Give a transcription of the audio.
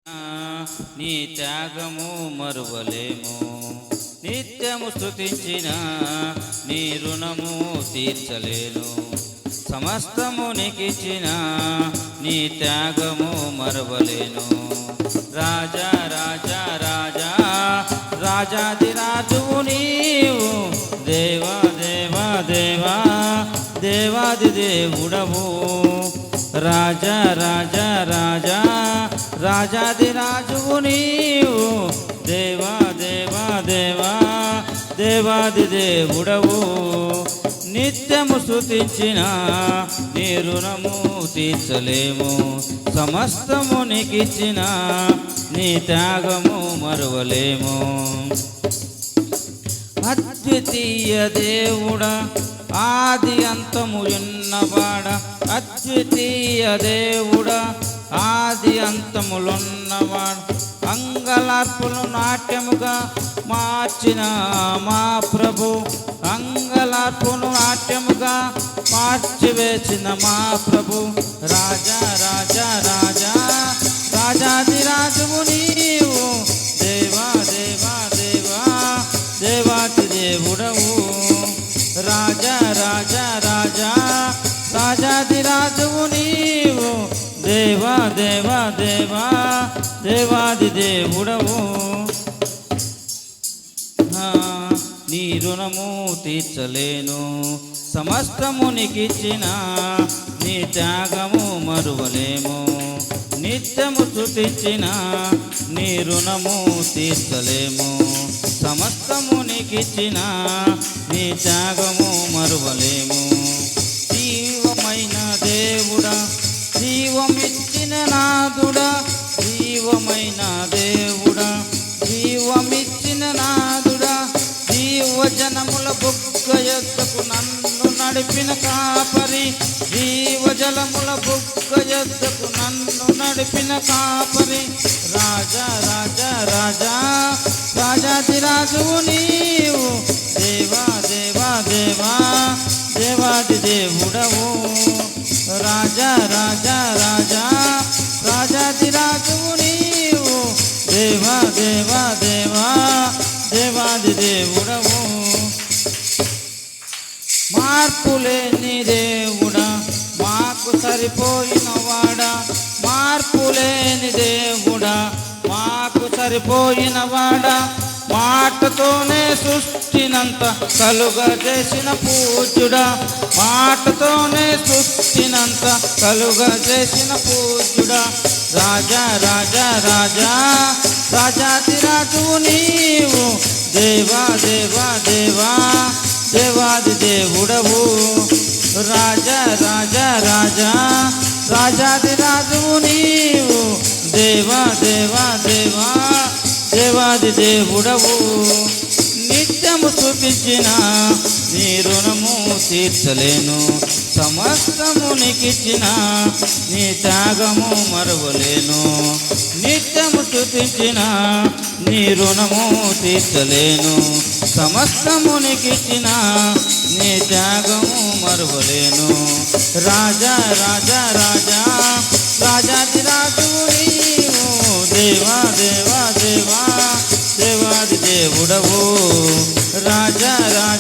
నీ త్యాగము మరువలేము. నిత్యము స్తుతించిన నీ రుణము తీర్చలేను. సమస్తము నీకిచ్చిన నీ త్యాగము మరువలేను. రాజా రాజా రాజా రాజాది రాజువు నీవు. దేవా దేవా దేవా దేవాది దేవుడవు. రాజా రాజా రాజా రాజాది రాజువు నీవు. దేవా దేవా దేవా దేవాది దేవుడవు. నిత్యము స్తుతించిన నీ రుణము తీర్చలేము. సమస్తము నీకిచ్చిన నీ త్యాగము మరువలేము. అద్వితీయ దేవుడా ఆది అంతము ఉన్నవాడ. అద్వితీయ దేవుడా ఆది అంతములున్నవాడు. అంగలార్పులు నాట్యముగా మార్చిన మా ప్రభు. అంగలార్పును నాట్యముగా మార్చివేసిన మా ప్రభు. రాజా రాజా రాజా రాజాది రాజువు నీవు. దేవా దేవా దేవా దేవాతి దేవుడవు. రాజా రాజా రాజా రాజాది రాజువు నీవు. దేవా దేవా దేవా దేవాది దేవుడవు. నీ రుణము తీర్చలేను. సమస్తము నీకిచ్చిన నీ త్యాగము మరువలేము. నిత్యము స్తుతించిన నీ రుణము తీర్చలేము. సమస్తము నీకిచ్చిన నీ త్యాగము మరువలేము. జీవమైన దేవుడా జీవమిచ్చిన నాదుడా. జీవమైన దేవుడా జీవమిచ్చిన నాదుడా. జీవజనముల బుగ్గ యొద్దకు నన్ను నడిపిన కాపరి. జీవజలముల బుగ్గ యొద్దకు నన్ను నడిపిన కాపరి. రాజా రాజా రాజా రాజాది రాజువు నీవు. దేవా దేవా దేవా దేవాది దేవుడవు. రాజా రాజా రాజా రాజాది రాజువు నీవు. దేవా దేవా దేవా దేవాది దేవుడవు. మార్పులేని దేవుడా మాకు సరిపోయిన వాడా. మార్పులేని దేవుడా మాకు సరిపోయిన వాడా. మాటతోనే సృష్టినంత కలుగజేసిన పూజ్యుడా. మాటతోనే సృష్టినంత కలుగజేసిన పూజ్యుడా. రాజా రాజా రాజా రాజాది రాజువు నీవు. దేవా దేవా దేవా దేవాది దేవుడవు. రాజా రాజా రాజా రాజాది రాజువు నీవు. దేవా దేవా దేవా దేవాది దేవుడవు. నిత్యము స్తుతించిన నీ రుణము తీర్చలేను. సమస్తము నీకిచ్చిన నీ త్యాగము మరువలేను. నిత్యము స్తుతించిన నీ రుణము తీర్చలేను. సమస్తము నీకిచ్చిన నీ త్యాగము మరువలేను. రాజా రాజా రాజా రాజాది రాజువు నీవు. దేవా దేవా దేవా దేవాది దేవుడవు. రాజా రాజా